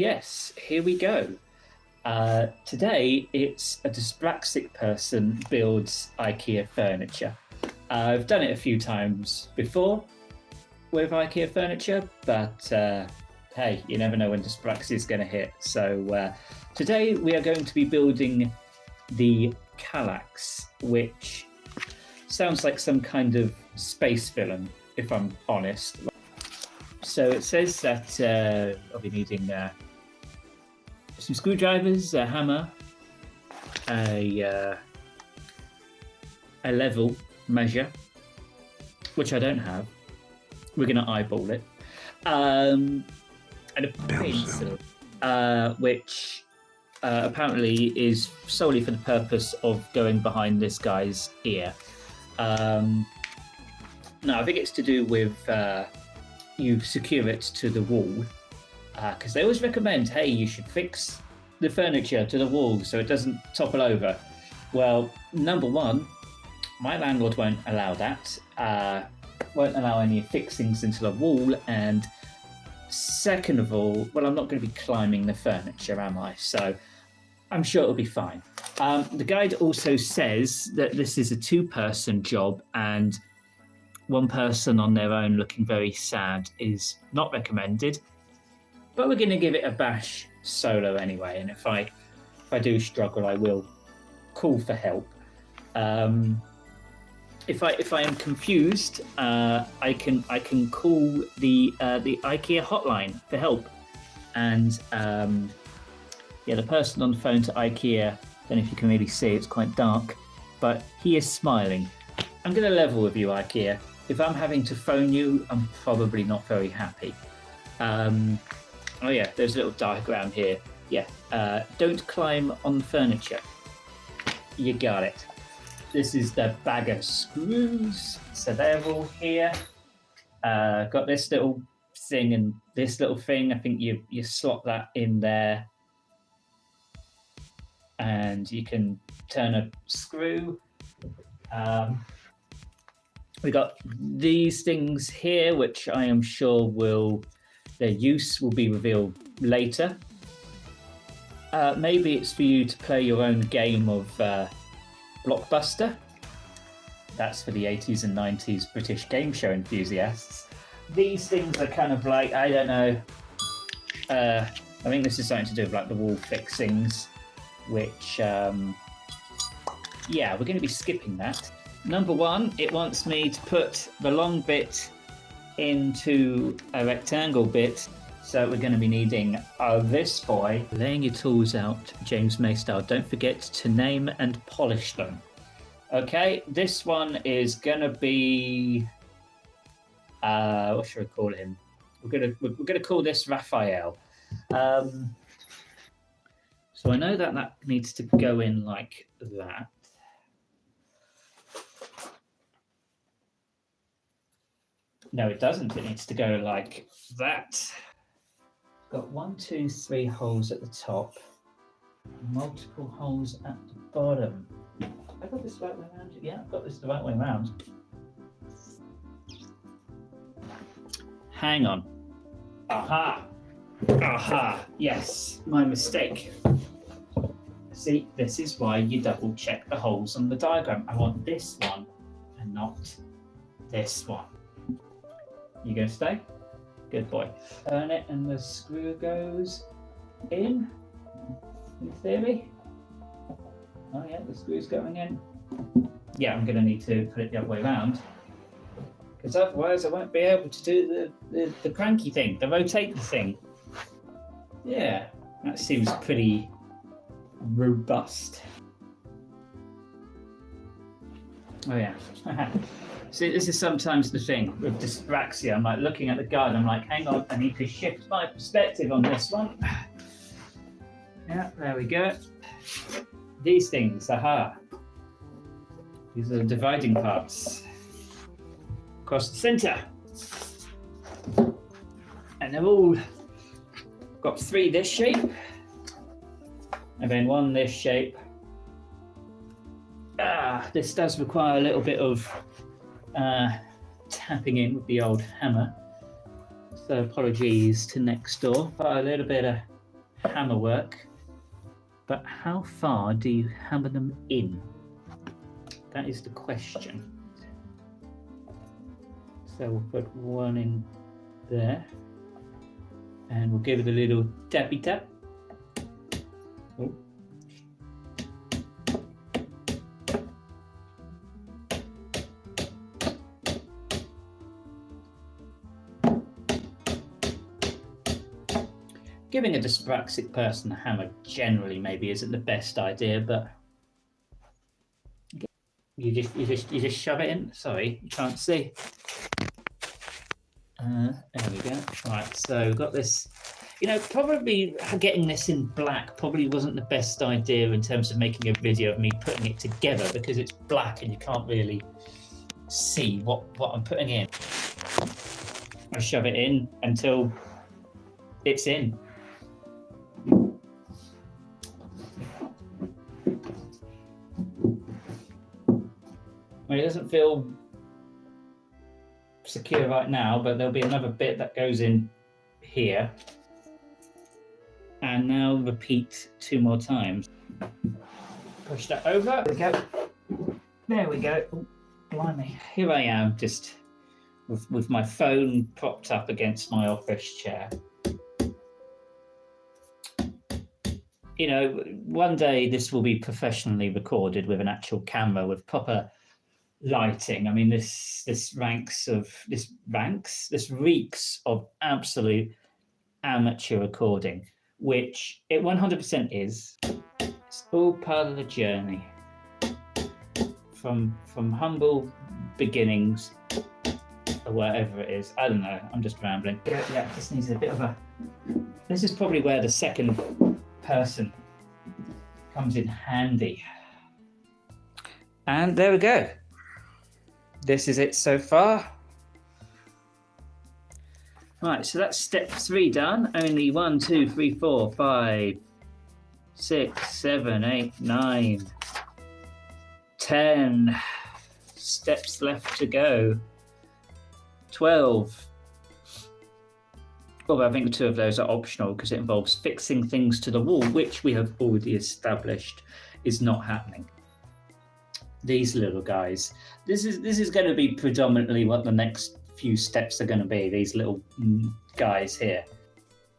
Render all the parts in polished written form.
Yes, here we go. Today, it's a dyspraxic person builds IKEA furniture. I've done it a few times before with IKEA furniture, but hey, you never know when dyspraxia is going to hit. So today we are going to be building the Kallax, which sounds like some kind of space villain, if I'm honest. So it says that I'll be needing some screwdrivers, a hammer, a level measure, which I don't have. We're going to eyeball it. And a pencil, which apparently is solely for the purpose of going behind this guy's ear. No, I think it's to do with you secure it to the wall. Because they always recommend, hey, you should fix the furniture to the wall so it doesn't topple over. Well, number one, my landlord won't allow that. Won't allow any fixings into the wall. And second of all, well, I'm not going to be climbing the furniture, am I? So I'm sure it'll be fine. The guide also says that this is a two-person job and one person on their own looking very sad is not recommended. But we're going to give it a bash solo anyway, and if I do struggle, I will call for help. If I am confused, I can call the IKEA hotline for help, and the person on the phone to IKEA. Don't know if you can really see; it's quite dark, but he is smiling. I'm going to level with you, IKEA. If I'm having to phone you, I'm probably not very happy. Oh yeah, there's a little diagram here. Yeah, don't climb on furniture. You got it. This is the bag of screws. So they're all here. Got this little thing and this little thing. I think you slot that in there. And you can turn a screw. We got these things here, which I am sure their use will be revealed later. Maybe it's for you to play your own game of Blockbuster. That's for the 80s and 90s British game show enthusiasts. These things are kind of like, I don't know, I think this is something to do with like the wall fixings, which, we're going to be skipping that. Number one, it wants me to put the long bit into a rectangle bit, so we're going to be needing this boy. Laying your tools out, James May style. Don't forget to name and polish them. Okay, this one is going to be what should I call him? We're gonna call this Raphael. So I know that needs to go in like that. No, it doesn't. It needs to go like that. Got 1, 2, 3 holes at the top. Multiple holes at the bottom. I got this the right way around. Yeah, I've got this the right way around. Hang on. Aha. Aha. Yes, my mistake. See, this is why you double check the holes on the diagram. I want this one and not this one. You gonna stay? Good boy. Turn it and the screw goes in theory. Oh yeah, the screw's going in. Yeah, I'm gonna need to put it the other way around, because otherwise I won't be able to do the cranky thing, the rotate thing. Yeah, that seems pretty robust. Oh yeah. See, this is sometimes the thing with dyspraxia. I'm like looking at the guide, I'm like, hang on, I need to shift my perspective on this one. Yeah, there we go. These things, aha. These are the dividing parts. Across the center. And they've all got 3 this shape. And then 1 this shape. This does require a little bit of tapping in with the old hammer. So apologies to next door, but a little bit of hammer work, but how far do you hammer them in? That is the question. So we'll put one in there, and we'll give it a little tappy tap. Oh. Giving a dyspraxic person a hammer generally maybe isn't the best idea, but you just shove it in. Sorry, you can't see. There we go. Right, so we've got this. You know, probably getting this in black probably wasn't the best idea in terms of making a video of me putting it together, because it's black and you can't really see what I'm putting in. I shove it in until it's in. I mean, it doesn't feel secure right now, but there'll be another bit that goes in here. And now repeat 2 more times. Push that over. There we go. There we go. Oh, blimey. Here I am, just with my phone propped up against my office chair. You know, one day this will be professionally recorded with an actual camera with proper lighting. I mean, this reeks of absolute amateur recording, which it 100% is. It's all part of the journey from humble beginnings or whatever it is. I don't know, I'm just rambling. Yeah, this needs a bit of a... This is probably where the second person comes in handy. And there we go. This is it so far. Right, so that's step 3 done. Only 1, 2, 3, 4, 5, 6, 7, 8, 9, 10 steps left to go. 12. Although I think 2 of those are optional because it involves fixing things to the wall, which we have already established is not happening. These little guys. This is going to be predominantly what the next few steps are going to be, these little guys here.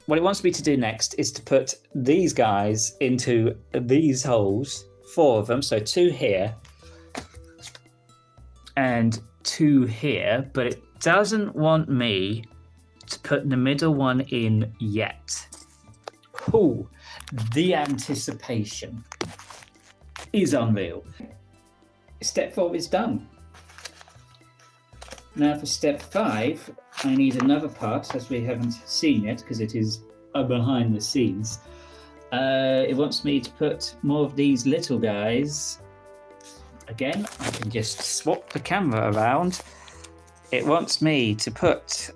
What it wants me to do next is to put these guys into these holes, 4 of them, so 2 here and 2 here, but it doesn't want me to put the middle one in yet. Ooh, the anticipation is unreal. Step 4 is done. Now for step 5, I need another part, as we haven't seen yet, because it is behind the scenes. It wants me to put more of these little guys. Again, I can just swap the camera around. It wants me to put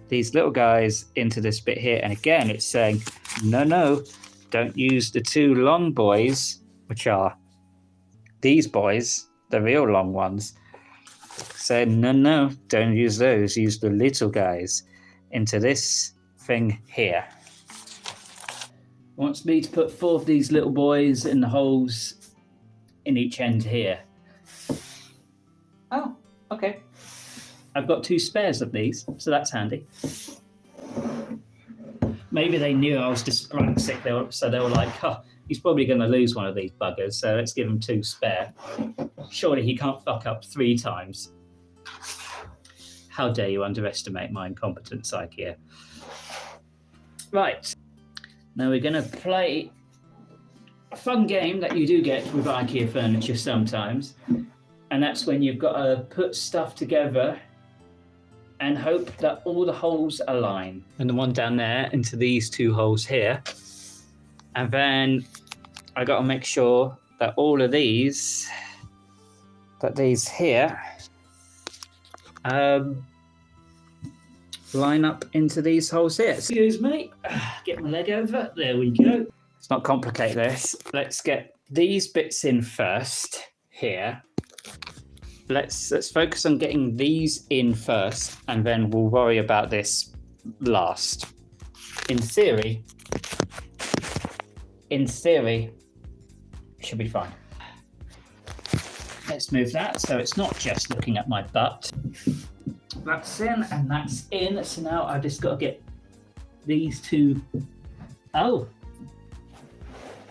these little guys into this bit here. And again, it's saying, no, don't use the 2 long boys, which are these boys, the real long ones. So no, don't use those. Use the little guys into this thing here. Wants me to put 4 of these little boys in the holes in each end here. Oh, okay. I've got 2 spares of these, so that's handy. Maybe they knew I was dyspraxic, so they were like, oh, he's probably going to lose one of these buggers, so let's give him 2 spare. Surely he can't fuck up 3 times. How dare you underestimate my incompetence, IKEA. Right, now we're going to play a fun game that you do get with IKEA furniture sometimes, and that's when you've got to put stuff together and hope that all the holes align. And the one down there into these 2 holes here. And then I got to make sure that all of these, here, line up into these holes here. Excuse me, get my leg over. There we go. Let's not complicate this. Let's get these bits in first here. Let's focus on getting these in first, and then we'll worry about this last. in theory, it should be fine. Let's move that so it's not just looking at my butt. That's in and that's in. So now I've just got to get these two. Oh,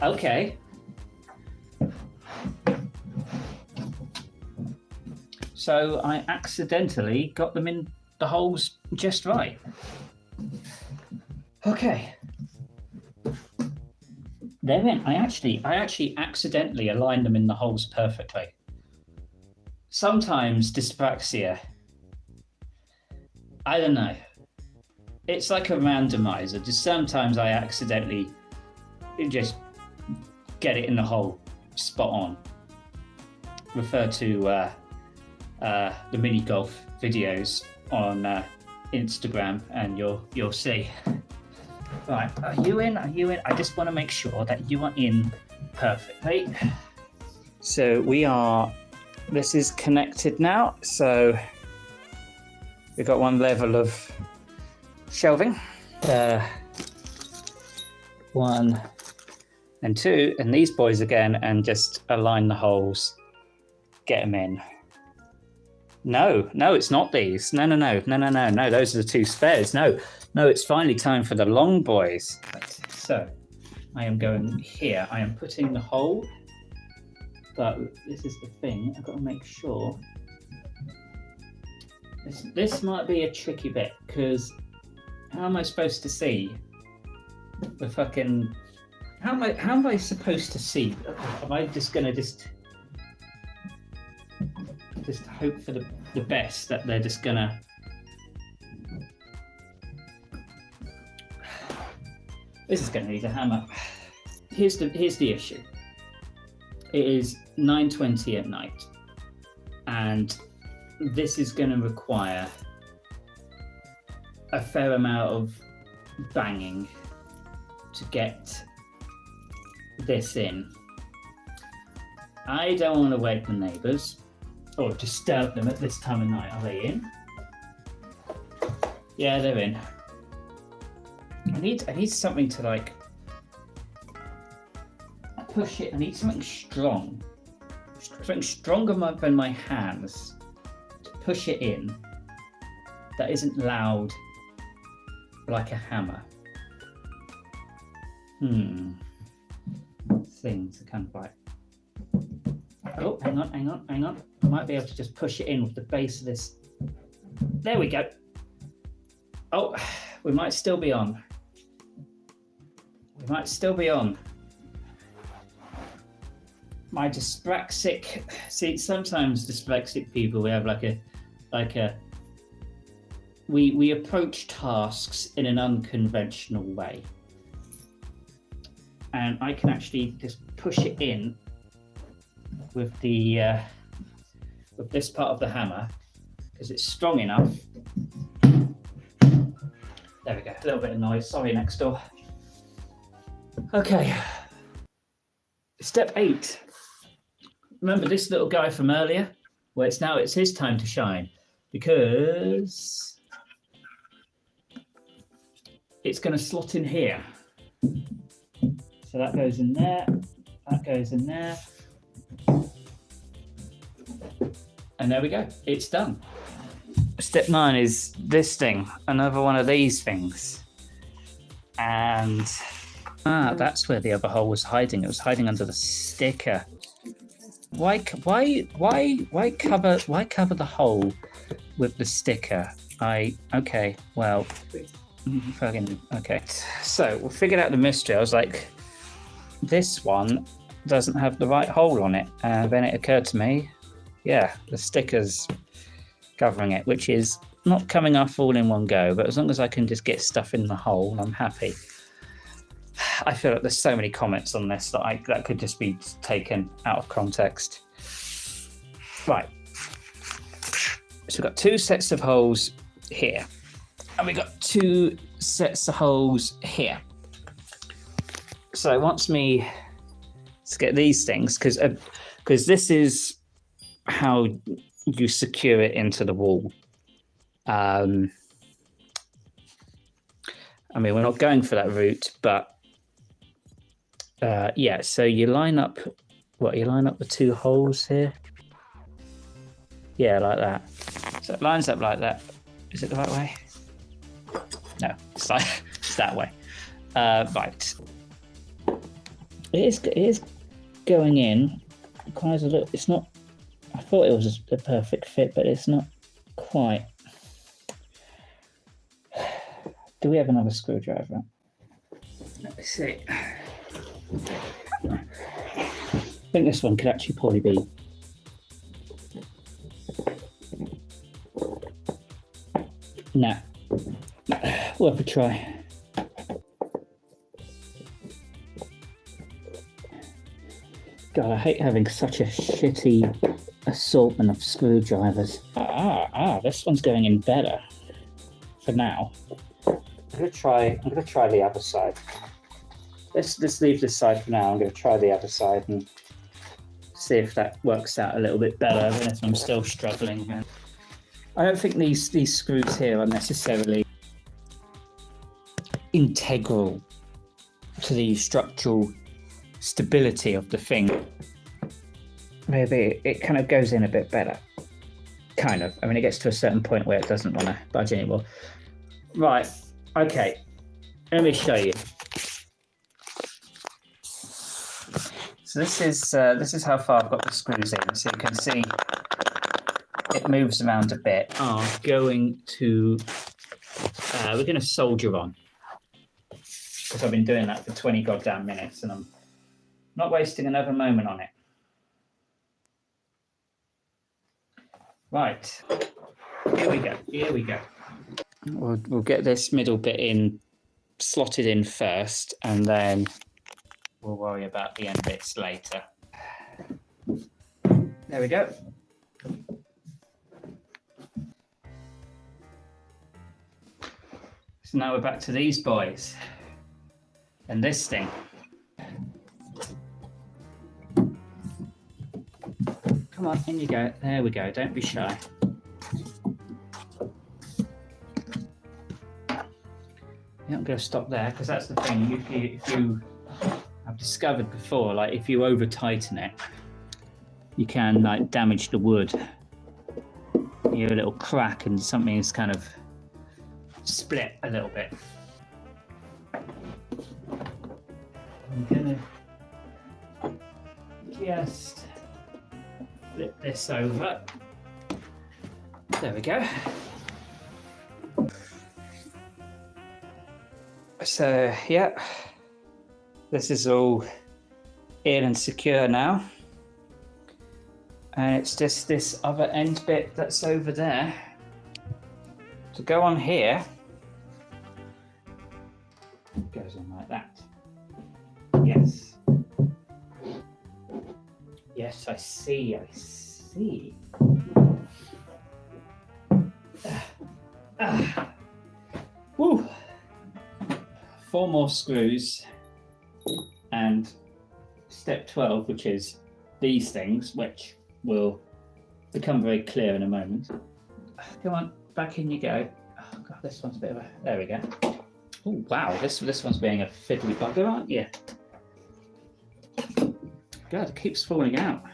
okay. So I accidentally got them in the holes just right. Okay. They're in. I actually accidentally aligned them in the holes perfectly. Sometimes dyspraxia, I don't know. It's like a randomizer. Just sometimes I accidentally just get it in the hole spot on. Refer to the mini golf videos on Instagram, and you'll see. Right, are you in? Are you in? I just want to make sure that you are in perfectly. So we are. This is connected now. So we've got one level of shelving. 1 and 2, and these boys again, and just align the holes. Get them in. No, it's not these. No. Those are the 2 spares. No, it's finally time for the long boys. Right, so I am going here. I am putting the hole, but this is the thing. I've got to make sure. This might be a tricky bit, because how am I supposed to see the fucking? How am I supposed to see? Am I just gonna just hope for the best that they're just gonna? This is gonna need a hammer. Here's the issue. It is 9:20 at night, and this is going to require a fair amount of banging to get this in. I don't want to wake the neighbours or disturb them at this time of night. Are they in? Yeah, they're in. I need something to like push it. I need something strong, something stronger than my hands to push it in. That isn't loud like a hammer. Things are kind of like. Oh, hang on. I might be able to just push it in with the base of this. There we go. Oh, we might still be on. My dyspraxic. See, sometimes dyspraxic people, we have we approach tasks in an unconventional way, and I can actually just push it in with the with this part of the hammer because it's strong enough. There we go. A little bit of noise. Sorry, next door. Okay. Step 8. Remember this little guy from earlier? Well, it's his time to shine because it's going to slot in here. So that goes in there. That goes in there. And there we go. It's done. Step 9 is this thing. Another one of these things. And that's where the other hole was hiding. It was hiding under the sticker. Why cover the hole with the sticker? Okay. So we figured out the mystery. I was like, this one doesn't have the right hole on it, and then it occurred to me, yeah, the sticker's covering it, which is not coming off all in one go. But as long as I can just get stuff in the hole, I'm happy. I feel like there's so many comments on this that could just be taken out of context. Right. So we've got 2 sets of holes here. And we've got 2 sets of holes here. So it wants me to get these things, because this is how you secure it into the wall. I mean, we're not going for that route, but yeah, so you line up the two holes here. Yeah, like that. So it lines up like that. Is it the right way? No, it's that way. Right. It is going in. Quite a little. It's not. I thought it was a perfect fit, but it's not quite. Do we have another screwdriver? Let me see. I think this one could actually probably be. Nah. Worth a try. God, I hate having such a shitty assortment of screwdrivers. This one's going in better for now. I'm gonna try the other side. Let's leave this side for now. I'm gonna try the other side and see if that works out a little bit better, even if I'm still struggling. I don't think these screws here are necessarily integral to the structural stability of the thing. Maybe it kind of goes in a bit better. Kind of. I mean, it gets to a certain point where it doesn't want to budge anymore. Right. Okay. Let me show you. So this is how far I've got the screws in. So you can see it moves around a bit. We're going to solder on, because I've been doing that for 20 goddamn minutes and I'm not wasting another moment on it. Right, here we go. We'll get this middle bit slotted in first, and then we'll worry about the end bits later. There we go. So now we're back to these boys and this thing. Come on, in you go. There we go. Don't be shy. Yeah, I'm going to stop there, because that's the thing. If you I've discovered before, like if you over tighten it, you can like damage the wood. You hear a little crack and something is kind of split a little bit. I'm gonna just flip this over. There we go. So yeah, this is all in and secure now. And it's just this other end bit that's over there to go on here. It goes on like that. Yes. Yes, I see. Woo. 4 more screws and step 12, which is these things, which will become very clear in a moment. Come on, back in you go. Oh god, this one's a bit of a... There we go. Oh wow, this one's being a fiddly bugger, aren't you? God, it keeps falling out.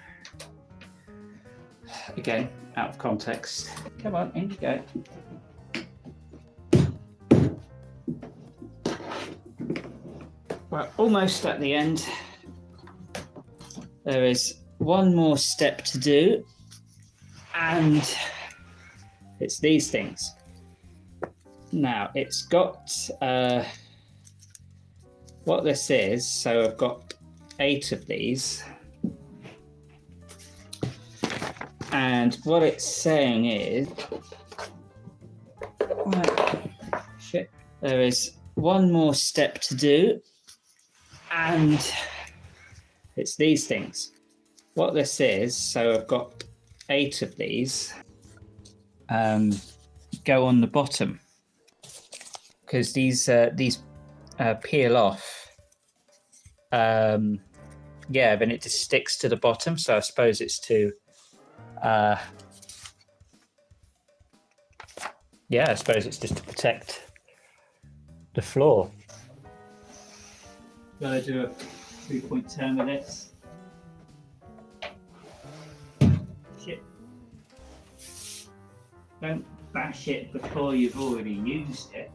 Again, out of context. Come on, in you go. We're almost at the end. There is one more step to do, and it's these things. Now, it's got what this is, so I've got 8 of these. And what it's saying is, shit, there is one more step to do, and it's these things. What this is, so I've got 8 of these, go on the bottom, because these peel off. Yeah, then it just sticks to the bottom, so I suppose it's to yeah, I suppose it's just to protect the floor. Gotta do a 3-point turn with this. Shit. Don't bash it before you've already used it.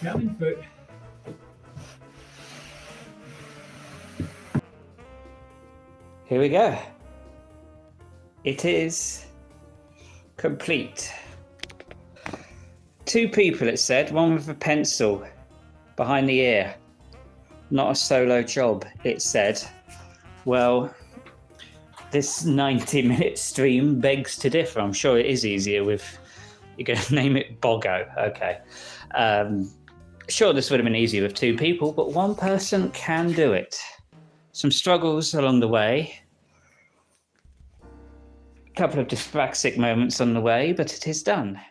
Coming through. Here we go. It is complete. 2 people, it said, one with a pencil behind the ear. Not a solo job, it said. Well, this 90-minute stream begs to differ. I'm sure it is easier with, you're going to name it Boggo. Okay. Sure, this would have been easier with 2 people, but 1 person can do it. Some struggles along the way. A couple of dyspraxic moments on the way, but it is done.